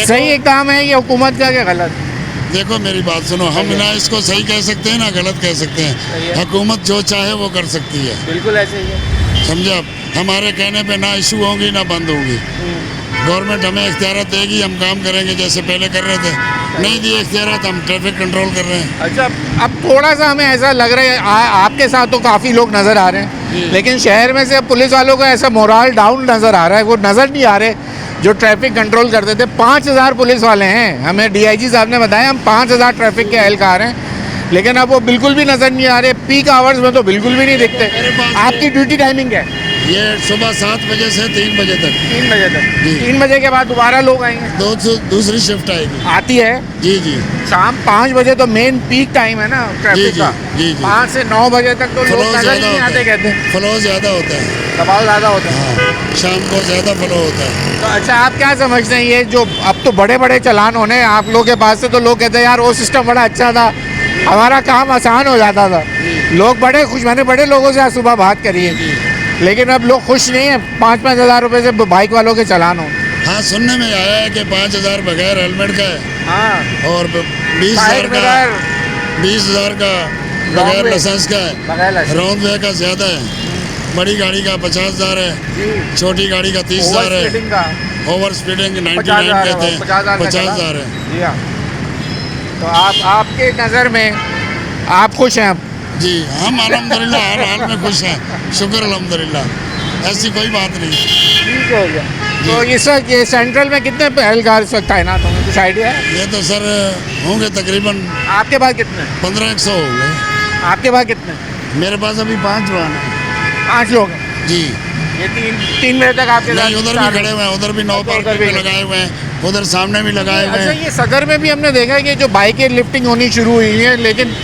सही एक काम है ये हुकूमत का कि गलत?
देखो मेरी बात सुनो, हम ना इसको सही कह सकते हैं ना गलत कह सकते
सही
हैं।
है।
हुकूमत जो चाहे वो कर सकती है,
बिल्कुल ऐसे ही है।
समझे आप? हमारे कहने पे ना इशू होंगी ना बंद होंगी। गवर्नमेंट हमें इख्तियार देगी, हम काम करेंगे जैसे पहले कर रहे थे। नहीं दिए इख्तियार, हम ट्रैफिक कंट्रोल कर रहे हैं।
अच्छा, अब थोड़ा सा हमें ऐसा लग रहा है, आपके साथ तो काफ़ी लोग नज़र आ रहे हैं, लेकिन शहर में से पुलिस वालों का ऐसा मोराल डाउन नज़र आ रहा है। वो नज़र नहीं आ रहे जो ट्रैफिक कंट्रोल करते थे। 5000 पुलिस वाले हैं, हमें डीआईजी साहब ने बताया, हम 5000 ट्रैफिक के एहलकार हैं, लेकिन अब वो बिल्कुल भी नज़र नहीं आ रहे। पीक आवर्स में तो बिल्कुल भी नहीं दिखते। आपकी ड्यूटी टाइमिंग है?
ये सुबह 7 बजे से 3 बजे तक।
3 बजे तक?
जी।
3 बजे के बाद दोबारा लोग आएंगे?
दूसरी शिफ्ट आएगी।
आती है?
जी जी।
शाम 5 बजे तो मेन पीक टाइम है ना ट्रैफिक
जी,
का।
जी, जी।
5 से 9 बजे तक तो लोग
फ्लो
नजर
ज़्यादा
नहीं
होता
आते,
है,
कहते हैं
फ्लो ज़्यादा होता है।
दबाव ज़्यादा होता है।
हाँ, शाम को ज़्यादा फ्लो होता है।
तो अच्छा, आप क्या समझते हैं ये जो अब तो बड़े बड़े चलान होने आप लोगों के पास से, तो लोग कहते हैं यार वो सिस्टम बड़ा अच्छा था, हमारा काम आसान हो जाता था। लोग बड़े खुश, मैंने बड़े लोगों से आज सुबह बात करी है, लेकिन अब लोग खुश नहीं है 5-5 हज़ार रुपये से बाइक वालों के चलान हो।
हाँ, सुनने में आया है कि 5000 बगैर हेलमेट का है
हाँ,
और 20,000 का बगैर लाइसेंस का है। राउंड वे का ज़्यादा है। बड़ी गाड़ी का 50,000 है, छोटी गाड़ी का 30,000 है। ओवर स्पीडिंग 99 कहते हैं, 50,000 है।
जी हाँ। तो आपके नज़र में आप खुश हैं?
जी, हम अल्हम्दुलिल्लाह हर हाल में खुश हैं, शुक्र अल्हम्दुलिल्लाह, ऐसी कोई बात नहीं।
ठीक हो गया। तो इस वक्त ये सेंट्रल में कितने एहलकार इस वक्त तैनात होंगे, कुछ आइडिया है?
ये तो सर होंगे तकरीबन
आपके पास कितने?
1500 होंगे।
आपके पास कितने?
मेरे पास अभी 5 वाहन है।
5 लोग हैं?
जी।
ये 3 बजे तक आपके
नहीं,
साथ
उधर भी खड़े हुए हैं, उधर भी नो
अच्छा, उधर
पार्किंग
भी
पे लगाए हुए हैं, उधर सामने भी लगाए हुए
अच्छा,
हैं।
ये सदर में भी हमने देखा है कि जो बाइकें लिफ्टिंग होनी शुरू हुई है, लेकिन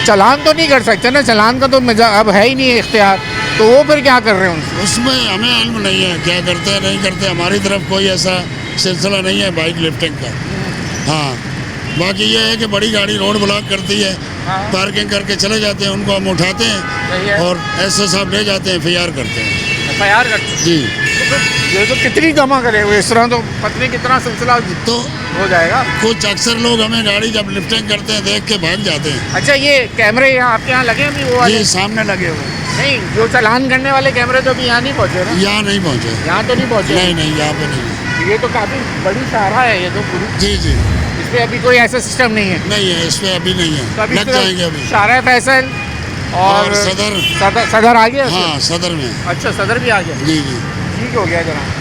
चलान तो नहीं कर सकते ना, चलान का तो अब है ही नहीं इख्तियार, तो वो फिर क्या कर रहे हैं?
उसमें हमें इल्म नहीं है क्या करते हैं नहीं करते। हमारी तरफ कोई ऐसा सिलसिला नहीं है बाइक लिफ्टिंग का। हाँ, बाकी ये है कि बड़ी गाड़ी रोड ब्लॉक करती है,
हाँ।
पार्किंग करके चले जाते हैं, उनको हम उठाते
सही है।
हैं और एसओ साहब ले जाते हैं, एफआईआर करते हैं।
एफआईआर करते हैं?
जी।
तो फिर ये तो कितनी जमा करे हुए, इस तरह तो पता नहीं कितना सिलसिला
तो
हो जाएगा।
कुछ अक्सर लोग हमें गाड़ी जब लिफ्टिंग करते हैं देख के भाग जाते हैं।
अच्छा, ये कैमरे यहाँ आपके यहाँ लगे हैं? वो वाले
जी, सामने लगे हुए हैं।
नहीं, जो चलान करने वाले कैमरे तो अभी यहाँ नहीं पहुँचे ना?
यहाँ नहीं पहुँचे।
यहाँ तो नहीं पहुँचे?
नहीं नहीं, यहाँ पे नहीं।
ये तो काफ़ी बड़ी शाहरा है ये तो पूरी।
जी जी।
इस पर अभी कोई ऐसा सिस्टम नहीं है?
नहीं है, इस पे अभी नहीं
तो
है,
अभी
लग जाएंगे अभी।
शाहरा फैसल और सदर आ गया?
हाँ, सदर में।
अच्छा, सदर भी आ गया?
जी जी।
ठीक हो गया जनाब,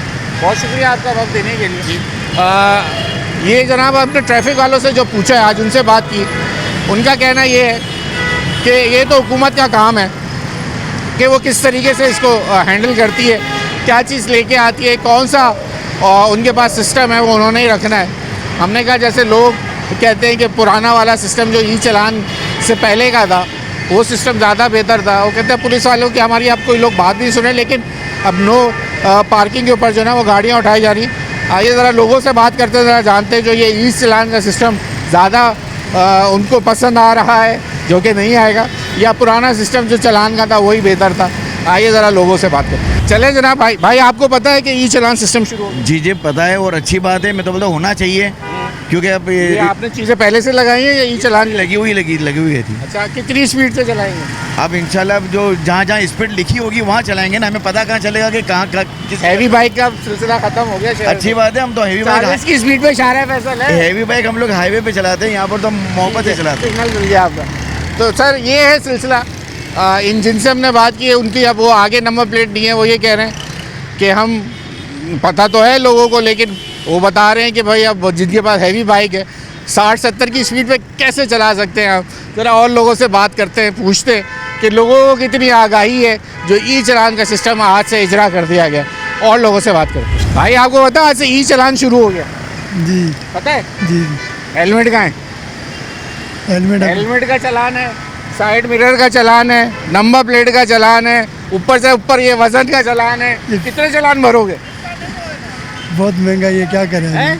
बहुत शुक्रिया आपका वक्त देने के लिए।
जी।
ये जनाब अपने ट्रैफिक वालों से जो पूछा है, आज उनसे बात की, उनका कहना ये है कि ये तो हुकूमत का काम है कि वो किस तरीके से इसको हैंडल करती है, क्या चीज़ लेके आती है, कौन सा उनके पास सिस्टम है वो उन्होंने ही रखना है। हमने कहा जैसे लोग कहते हैं कि पुराना वाला सिस्टम जो ई चलान से पहले का था वो सिस्टम ज़्यादा बेहतर था। वो कहते हैं पुलिस वालों की हमारी अब कोई लोग बात नहीं सुने, लेकिन अब नो पार्किंग के ऊपर जो है ना वो गाड़ियाँ उठाई जा रही हैं। आइए ज़रा लोगों से बात करते हैं, ज़रा जानते हैं जो ये ई चलान का सिस्टम ज़्यादा उनको पसंद आ रहा है जो कि नहीं आएगा, या पुराना सिस्टम जो चलान का था वही बेहतर था। आइए ज़रा लोगों से बात करें। चले जनाब भाई, भाई आपको पता है कि ई चालान सिस्टम शुरू हो गया?
जी जी पता है और अच्छी बात है, मैं तो बोलता हूँ होना चाहिए, क्योंकि अब
ये आपने चीज़ें पहले से लगाई हैं या ई चालान
लगी हुई थी।
अच्छा, कितनी स्पीड से चलाएंगे?
अब इंशाल्लाह जो जहाँ जहाँ स्पीड लिखी होगी वहाँ चलाएंगे ना, हमें पता कहाँ चलेगा कि कहाँ किस
हैवी बाइक का सिलसिला खत्म हो गया शहर
अच्छी
में।
बात है, हम तो हैवी
40
बाइक
की स्पीड पे शारा फैसल है।
हैवी बाइक हम लोग हाईवे पे चलाते हैं, यहाँ पर तो मोहब्बत से चलाते हैं।
सिग्नल मिल गया आपका। तो सर ये है सिलसिला। इन जिनसे हमने बात की है उनकी अब वो आगे नंबर प्लेट नहीं है, वो ये कह रहे हैं कि हम पता तो है लोगों को, लेकिन वो बता रहे हैं कि भाई अब जिनके पास हैवी बाइक है 60-70 की स्पीड पे कैसे चला सकते हैं आप। ज़रा और लोगों से बात करते हैं, पूछते हैं कि लोगों को कितनी आगाही है जो ई चालान का सिस्टम आज से इजरा कर दिया गया। और लोगों से बात करते हैं। भाई आपको पता है आज से ई चालान शुरू हो गया?
जी
पता है?
जी
हेलमेट कहाँ है? हेलमेट का चालान है, साइड मिरर का चालान है, नंबर प्लेट का चालान है, ऊपर से ऊपर ये वजन का चालान है। कितने चालान भरोगे?
बहुत महंगा, ये क्या करें
हैं?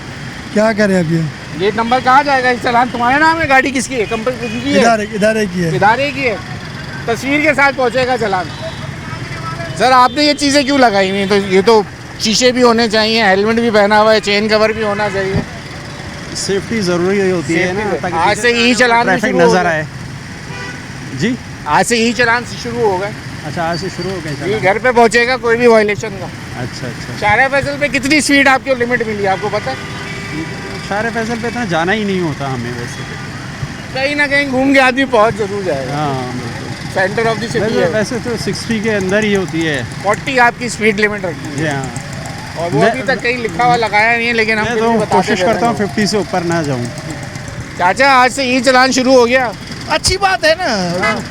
क्या करें अभी?
ये नंबर कहाँ जाएगा? इस चालान तुम्हारे नाम है? गाड़ी किसकी है? कंपनी की है?
इदारे की है।
इदारे की है। तस्वीर के साथ पहुँचेगा चालान। सर आपने ये चीज़ें क्यों लगाई हुई? तो ये तो शीशे भी होने चाहिए, हेलमेट भी पहना हुआ है, चेन कवर भी होना चाहिए।
सेफ्टी ज़रूरी होती है ना, ताकि
आज से ई चालान
ट्रैफिक नज़र आए। जी
आज से ई चालान शुरू हो गए।
अच्छा, आज से शुरू हो गए
ये घर पे पहुँचेगा कोई भी वायलेशन का।
अच्छा अच्छा।
शारा फैसल पे कितनी स्पीड आपको लिमिट मिली आपको पता है?
शारे फैसल पे इतना जाना ही नहीं होता हमें वैसे।
कहीं ना कहीं घूम के आदमी पहुँच जरूर जाएगा।
हाँ बिल्कुल।
सेंटर ऑफ द सिटी है।
वैसे तो 60 के अंदर ही होती है।
40 आपकी स्पीड लिमिट रखी है।
जी हाँ।
और वो अभी तक कहीं लिखा हुआ लगाया नहीं है, लेकिन हम
मैं
फिर
तो
भी बताते
कोशिश
रहते
करता हूँ
हैं।
50 से ऊपर ना जाऊँ।
चाचा आज से ई चालान शुरू हो गया।
अच्छी बात है ना,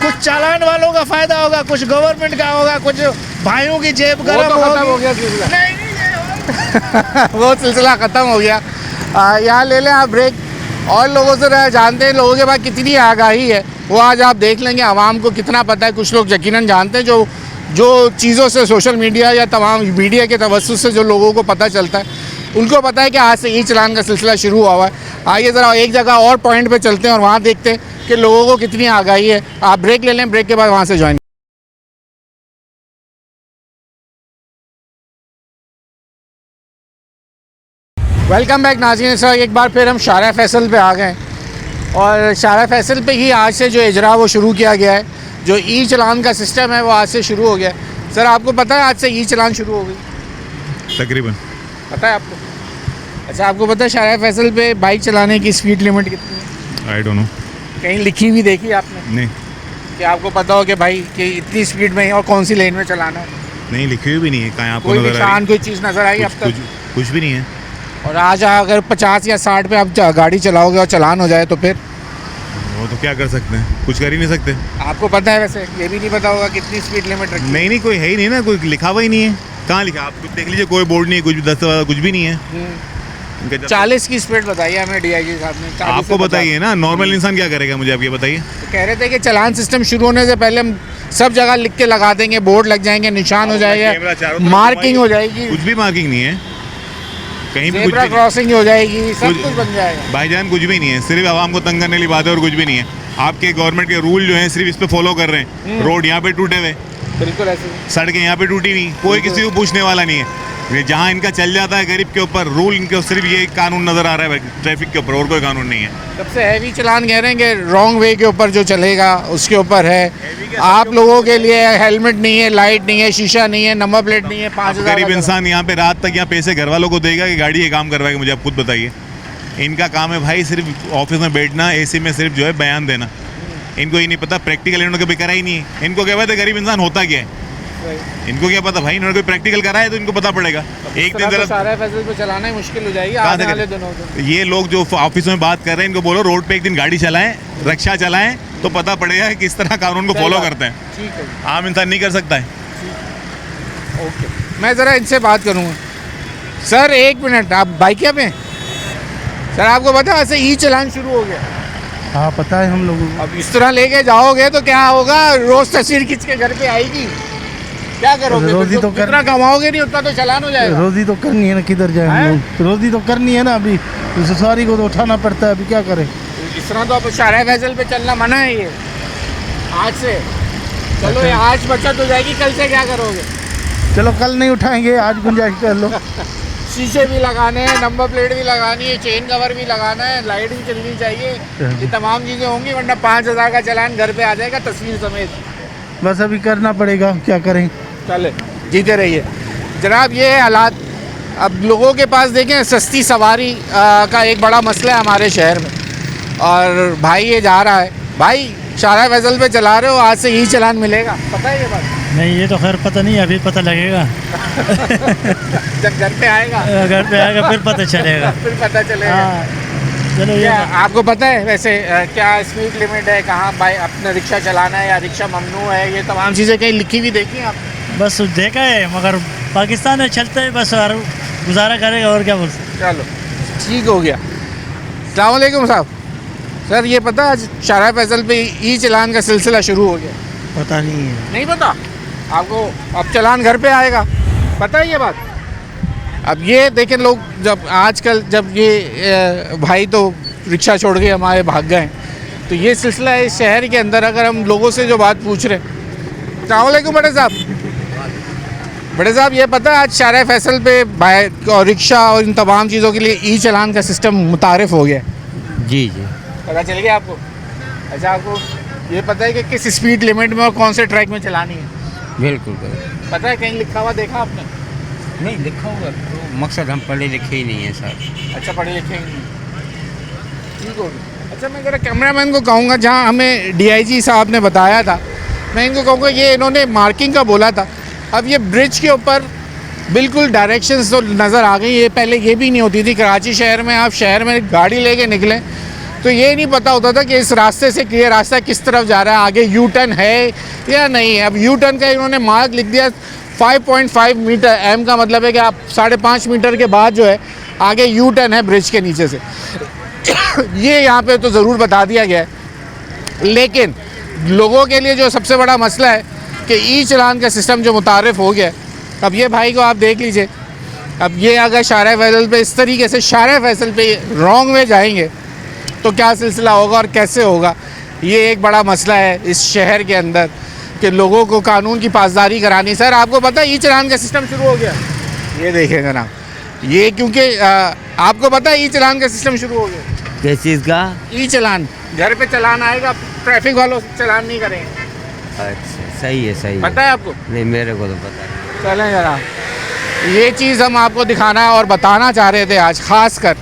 कुछ चालान वालों का फायदा होगा, कुछ गवर्नमेंट का होगा, कुछ भाइयों की जेब
वो
गर्म
तो खत्म हो
होगी।
गया सिलसिला। वो सिलसिला खत्म हो गया। यहाँ ले लें आप ब्रेक और लोगों से जानते हैं लोगों के पास कितनी आगाही है, वो आज आप देख लेंगे आवाम को कितना पता है। कुछ लोग यकीनन जानते हैं जो चीज़ों से सोशल मीडिया या तमाम मीडिया के तवज्जुह से जो लोगों को पता चलता है, उनको पता है कि आज से ई चालान का सिलसिला शुरू हुआ हुआ है। आइए ज़रा एक जगह और पॉइंट पे चलते हैं और वहाँ देखते हैं कि लोगों को कितनी आगाही है। आप ब्रेक ले लें, ब्रेक के बाद वहाँ से ज्वाइन। वेलकम बैक नाज़रीन। सर एक बार फिर हम शारा फैसल पे आ गए और शारा फैसल पे ही आज से जो इजरा वो शुरू किया गया है। जो ई चालान का सिस्टम है वो आज से शुरू हो गया है। सर आपको पता है आज से ई चालान शुरू हो गई?
तकरीबन
पता है आपको? अच्छा, आपको पता है शारा फैसल पे बाइक चलाने की स्पीड लिमिट कितनी है?
I don't know.
कहीं लिखी हुई देखी आपने?
नहीं
कि आपको पता हो कि भाई कि इतनी स्पीड में और कौन सी लेन में चलाना है?
नहीं, लिखी हुई भी नहीं है। कहाँ आपको
कोई
नजर आ रही
निशान कोई चीज़ नज़र आई अब
है?
तक?
कुछ भी नहीं है।
और आज अगर 50 या 60 पे आप गाड़ी चलाओगे और चालान हो जाए तो फिर
वो तो क्या कर सकते हैं, कुछ कर ही नहीं सकते।
आपको पता है? वैसे ये भी नहीं पता होगा कितनी स्पीड लिमिट रखी है।
नहीं कोई है ही नहीं ना, कोई लिखा हुआ ही नहीं है। कहाँ लिखा? आप कुछ देख लीजिए, कोई बोर्ड नहीं है, कुछ भी 10 कुछ भी नहीं है। इनका जब-
40 की स्पीड बताइए हमें डीआईजी साहब ने। 40
आपको
से
बताइए ना, नॉर्मल इंसान क्या करेगा? मुझे आप ये बताइए।
तो कह रहे थे कि चालान सिस्टम शुरू होने से पहले हम सब जगह लिख के लगा देंगे, बोर्ड लग जाएंगे, निशान हो
कैमरा
जाएगा,
चारों तरफ
मार्किंग हो
घुमाइए।
जाएगी,
कुछ भी मार्किंग नहीं है कहीं भी। कुछ
ज़ेब्रा
भी नहीं।
क्रॉसिंग हो जाएगी, सब
कुछ-
कुछ बन जाएगा।
भाईजान कुछ भी नहीं है, सिर्फ आवाम को तंग करने वाली बात है और कुछ भी नहीं है। आपके गवर्नमेंट के रूल जो हैं सिर्फ इस पे फॉलो कर रहे हैं। रोड यहाँ पे टूटे हुए,
बिल्कुल ऐसे ही।
सड़कें यहाँ पे टूटी हुई, कोई किसी को पूछने वाला नहीं है। ये जहाँ इनका चल जाता है गरीब के ऊपर रूल, इनके सिर्फ ये कानून नज़र आ रहा है ट्रैफिक के ऊपर, और कोई कानून नहीं है।
सबसे हैवी चालान कह रहे हैं कि रॉन्ग वे के ऊपर जो चलेगा उसके ऊपर है। आप लोगों के लिए हेलमेट नहीं है, लाइट नहीं है, शीशा नहीं है, नंबर प्लेट नहीं है, 5000
गरीब इंसान यहाँ पे रात तक यहाँ पैसे घर वालों को देगा कि गाड़ी ये काम करवाएगी? मुझे आप खुद बताइए। इनका काम है भाई सिर्फ ऑफिस में बैठना, एसी में सिर्फ जो है बयान देना। इनको ये नहीं पता प्रैक्टिकल इन्होंने कभी करा ही नहीं है। इनको क्या पता गरीब इंसान होता क्या है? इनको क्या पता भाई? इन्होंने कोई प्रैक्टिकल करा है तो इनको पता पड़ेगा। एक दिन जरा
सारा फैसल पे चलाना ही मुश्किल हो जाएगी
कहाँ
आने
से
वाले दिनों में।
ये लोग जो ऑफिस में बात कर रहे हैं इनको बोलो रोड पे एक दिन गाड़ी चलाएं, रक्षा चलाएं, तो पता पड़ेगा कि किस तरह कानून को फॉलो करते हैं।
ठीक है,
आम इंसान नहीं कर सकता है।
ओके। मैं ज़रा इनसे बात करूँगा। सर एक मिनट, आप बाइक पे हैं? सर आपको पता है ऐसे ई चालान शुरू हो गया?
हाँ पता है हम लोगों को।
अब इस तरह लेके जाओगे तो क्या होगा? रोज तस्वीर खींच के घर पे आएगी, क्या करोगे?
रोजी तो
जितना कमाओगे नहीं उतना तो चालान हो जाएगा।
रोजी तो करनी है ना, किधर जाए हम लोग? रोजी तो करनी है ना, अभी सवारी को तो उठाना पड़ता है, अभी क्या करें?
इस तरह तो अब शारा फैसल पे चलना मना है ये आज से। चलो ये आज बचत हो जाएगी, कल से क्या करोगे?
चलो कल नहीं उठाएंगे, आज गुंजाइश कर लो।
शीशे भी लगाने हैं, नंबर प्लेट भी लगानी है, चेन कवर भी लगाना है, लाइट भी चलनी चाहिए, ये तमाम चीज़ें होंगी, वरना 5,000 का चालान घर पे आ जाएगा तस्वीर समेत।
बस अभी करना पड़ेगा, क्या करें।
चले जीते रहिए जनाब। ये है हालात। अब लोगों के पास देखें सस्ती सवारी का एक बड़ा मसला है हमारे शहर में, और भाई ये जा रहा है, भाई शारा फैसल पे चला रहे हो, आज से यही चालान मिलेगा, पता है ये बात?
नहीं, ये तो खैर पता नहीं, अभी पता लगेगा।
जब घर पे आएगा,
घर पे आएगा फिर पता चलेगा।
फिर पता चलेगा।
चलो
क्या आपको पता है वैसे क्या स्पीड लिमिट है, कहाँ बाइक अपना रिक्शा चलाना है या रिक्शा ममनू है, ये तमाम चीज़ें कहीं लिखी हुई देखी हैं आप?
बस देखा है, मगर पाकिस्तान में चलते हैं बस, और गुजारा करेगा, और क्या बोल सकते।
चलो ठीक हो गया। अस्सलाम वालेकुम साहब। सर ये पता आज शारा फैसल पे ई चालान का सिलसिला शुरू हो गया?
पता नहीं है।
नहीं पता आपको? अब चालान घर पे आएगा, पता है ये बात? अब ये देखें लोग, जब आजकल जब ये भाई तो रिक्शा छोड़ के हमारे भाग गए, तो ये सिलसिला है इस शहर के अंदर। अगर हम लोगों से जो बात पूछ रहे हैं, अस्सलाम वालेकुम बड़े साहब, ये पता है आज शारा फैसल पे बाइक और रिक्शा और इन तमाम चीज़ों के लिए ई चालान का सिस्टम मुतारिफ हो गया?
जी जी,
पता चल गया आपको? अच्छा, आपको ये पता है कि किस स्पीड लिमिट में और कौन से ट्रैक में चलानी है?
बिल्कुल
पता है, कहीं लिखा हुआ देखा आपने?
नहीं लिखा होगा तो मकसद हम पढ़े लिखे ही नहीं है सर।
अच्छा, पढ़े लिखे नहीं, ठीक हो गया। अच्छा, मैं ज़रा कैमरामैन को कहूँगा, जहाँ हमें DIG साहब ने बताया था, मैं इनको कहूँगा ये इन्होंने मार्किंग का बोला था। अब ये ब्रिज के ऊपर बिल्कुल डायरेक्शंस तो नज़र आ गई, ये पहले ये भी नहीं होती थी। कराची शहर में आप शहर में गाड़ी लेके निकलें तो ये नहीं पता होता था कि इस रास्ते से ये रास्ता किस तरफ जा रहा है, आगे यू टर्न है या नहीं है। अब यू टर्न का इन्होंने मार्क लिख दिया 5.5 मीटर, एम का मतलब है कि आप 5.5 मीटर के बाद जो है आगे यू टर्न है ब्रिज के नीचे से। ये यहाँ पे तो ज़रूर बता दिया गया है, लेकिन लोगों के लिए जो सबसे बड़ा मसला है कि ई चालान का सिस्टम जो मुतारिफ हो गया। अब ये भाई को आप देख लीजिए, अब ये अगर शारा फैसल पे इस तरीके से शारा फैसल पे रॉन्ग में जाएंगे तो क्या सिलसिला होगा और कैसे होगा। ये एक बड़ा मसला है इस शहर के अंदर कि लोगों को कानून की पासदारी करानी। सर आपको पता है ई चालान का सिस्टम शुरू हो गया? ये देखें जनाब, ये क्योंकि आपको पता है ई चालान का सिस्टम शुरू हो गया?
किस चीज़ का?
ई चालान, घर पे चालान आएगा, ट्रैफिक वालों चालान नहीं करेंगे।
अच्छा, सही है सही
पता है आपको?
नहीं, मेरे को तो पता नहीं।
चलें जरा, ये चीज़ हम आपको दिखाना और बताना चाह रहे थे आज, ख़ास कर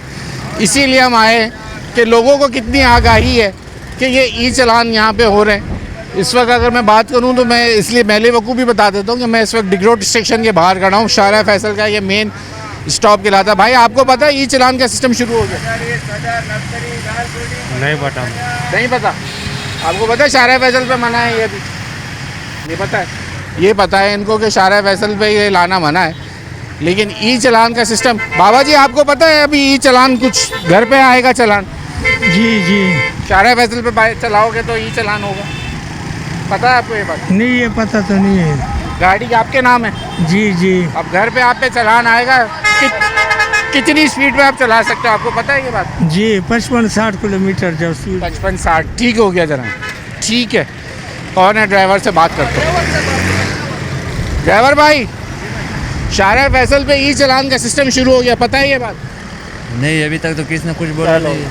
इसीलिए हम आए कि लोगों को कितनी आगाही है कि ये ई चालान यहाँ पे हो रहे हैं। इस वक्त अगर मैं बात करूँ तो मैं इसलिए मैले वकूफ़ भी बता देता हूँ कि मैं इस वक्त डिग रोड स्टेशन के बाहर खड़ा हूँ, शारा फैसल का ये मेन स्टॉप कहलाता है। भाई आपको पता है ई चालान का सिस्टम शुरू हो गया?
नहीं पता।
नहीं पता? आपको पता है शारा फैसल पे मना है? ये भी ये पता है? ये पता है इनको कि शारा फैसल पे ये लाना मना है, लेकिन ई चालान का सिस्टम, बाबा जी आपको पता है अभी ई चालान कुछ घर पे आएगा चालान?
जी जी,
शारा फैसल पे बाइक चलाओगे तो ई चालान होगा, पता है आपको ये बात?
नहीं ये पता तो नहीं है।
गाड़ी आपके नाम है?
जी जी।
अब घर पे आप पे चालान आएगा, कितनी स्पीड में आप चला सकते हो, आपको पता है ये बात?
जी 55-60 किलोमीटर जब स्पीड।
55-60, ठीक हो गया जरा, ठीक है। कौन है ड्राइवर से बात करता हूँ। ड्राइवर भाई, शारा फैसल पे ई चालान का सिस्टम शुरू हो गया, पता है ये बात?
नहीं, अभी तक तो किसी ने कुछ बोला नहीं।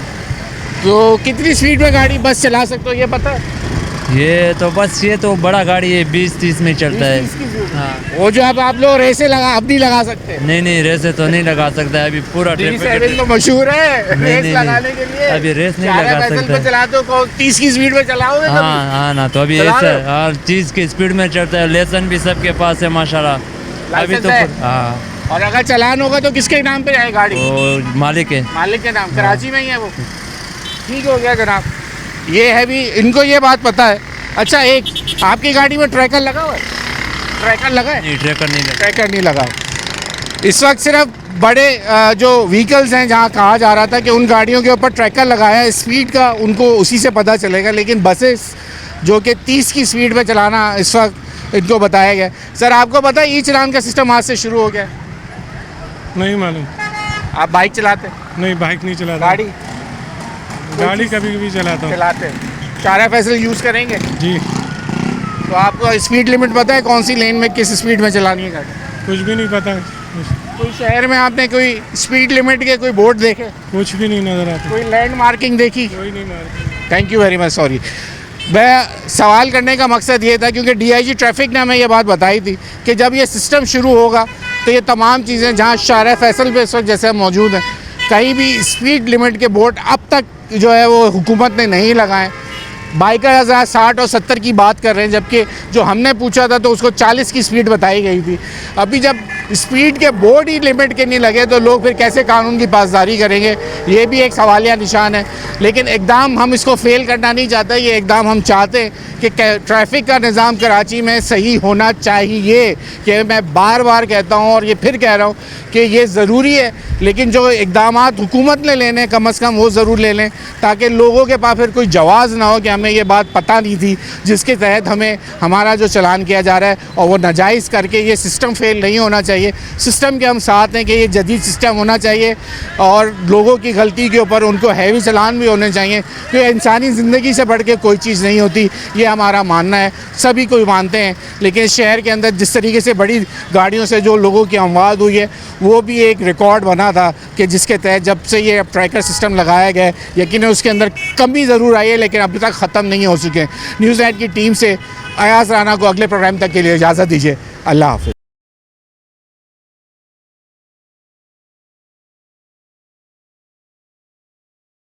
तो कितनी स्पीड में गाड़ी बस चला सकते हो ये पता है?
ये तो बस ये तो बड़ा गाड़ी है, 20-30 में चलता है।
हाँ। वो जो अब आप लोग रेसे लगा, अब नहीं लगा सकते?
नहीं, रेसे तो नहीं लगा सकता अभी, पूरा
D7 तो मशहूर है रेस लगाने के लिए।
अभी रेस नहीं लगा सकता।
पे चलाते हो 30 की स्पीड में चलाओगे?
हाँ ना, तो अभी ऐसा हर चीज़ की स्पीड में चलता है। लेसन भी सबके पास है माशाल्लाह अभी तो। हाँ,
और अगर चालान होगा तो किसके नाम पे है गाड़ी?
वो मालिक है,
मालिक के नाम। कराची में ही है वो, ठीक हो गया जनाब। ये है भी, इनको ये बात पता है। अच्छा, एक आपकी गाड़ी में ट्रैकर लगा हुआ है? ट्रैकर लगा है?
नहीं,
ट्रैकर नहीं लगा। इस वक्त सिर्फ बड़े जो व्हीकल्स हैं जहाँ कहा जा रहा था कि उन गाड़ियों के ऊपर ट्रैकर लगाया है, स्पीड का उनको उसी से पता चलेगा, लेकिन बसेस जो कि 30 की स्पीड पे चलाना इस वक्त इनको बताया गया। सर आपको पता है ई चालान का सिस्टम आज से शुरू हो गया?
नहीं मालूम।
आप बाइक चलाते?
नहीं, बाइक नहीं चलाता।
गाड़ी
कभी कभी चलाता हूँ।
चलाते हैं। शारा फैसल यूज़ करेंगे?
जी।
तो आपको स्पीड लिमिट पता है कौन सी लेन में किस स्पीड में चलानी है गाड़ी?
कुछ भी नहीं पता,
कोई शहर में आपने कोई स्पीड लिमिट के कोई बोर्ड देखे?
कुछ भी नहीं नज़र आता,
कोई लैंड मार्किंग देखी?
कोई नहीं marking.
Thank you very much, sorry. मैं सवाल करने का मकसद ये था क्योंकि डीआईजी ट्रैफिक ने हमें ये बात बताई थी कि जब ये सिस्टम शुरू होगा तो ये तमाम चीज़ें जहाँ शाहर फैसल पे इस वक्त जैसे हम मौजूद हैं, कहीं भी स्पीड लिमिट के बोर्ड अब तक जो है वो हुकूमत ने नहीं लगाए। बाइकर हज़ार 60 और 70 की बात कर रहे हैं, जबकि जो हमने पूछा था तो उसको 40 की स्पीड बताई गई थी। अभी जब स्पीड के बोर्ड ही लिमिट के नहीं लगे तो लोग फिर कैसे कानून की पासदारी करेंगे, ये भी एक सवालिया निशान है। लेकिन एकदम हम इसको फेल करना नहीं चाहते, ये एकदम हम चाहते हैं कि ट्रैफिक का निज़ाम कराची में सही होना चाहिए। कि मैं बार बार कहता हूँ और ये फिर कह रहा हूँ कि ये ज़रूरी है, लेकिन जो इक़दाम हुकूमत ने लेने कम से कम वो ज़रूर ले लें, ताकि लोगों के पास फिर कोई जवाज़ ना हो कि हमें ये बात पता नहीं थी, जिसके तहत हमें हमारा जो चलान किया जा रहा है और वो नाजायज़ करके। ये सिस्टम फेल नहीं होना चाहिए। सिस्टम के हम साथ हैं कि ये जदीद सिस्टम होना चाहिए और लोगों की गलती के ऊपर उनको हैवी चलान भी होने चाहिए, क्योंकि इंसानी ज़िंदगी से बढ़ के कोई चीज़ नहीं होती, ये हमारा मानना है, सभी कोई मानते हैं। लेकिन शहर के अंदर जिस तरीके से बड़ी गाड़ियों से जो लोगों की अमवात हुई है, वो भी एक रिकॉर्ड बना था कि जिसके तहत जब से ये ट्रैकर सिस्टम लगाया गया है, यकीन उसके अंदर कमी ज़रूर आई है, लेकिन अभी तक ख़त्म नहीं हो चुके हैं। न्यूज़ 8 की टीम से अयाज़ राना को अगले प्रोग्राम तक के लिए इजाज़त दीजिए। अल्लाह हाफ़िज़।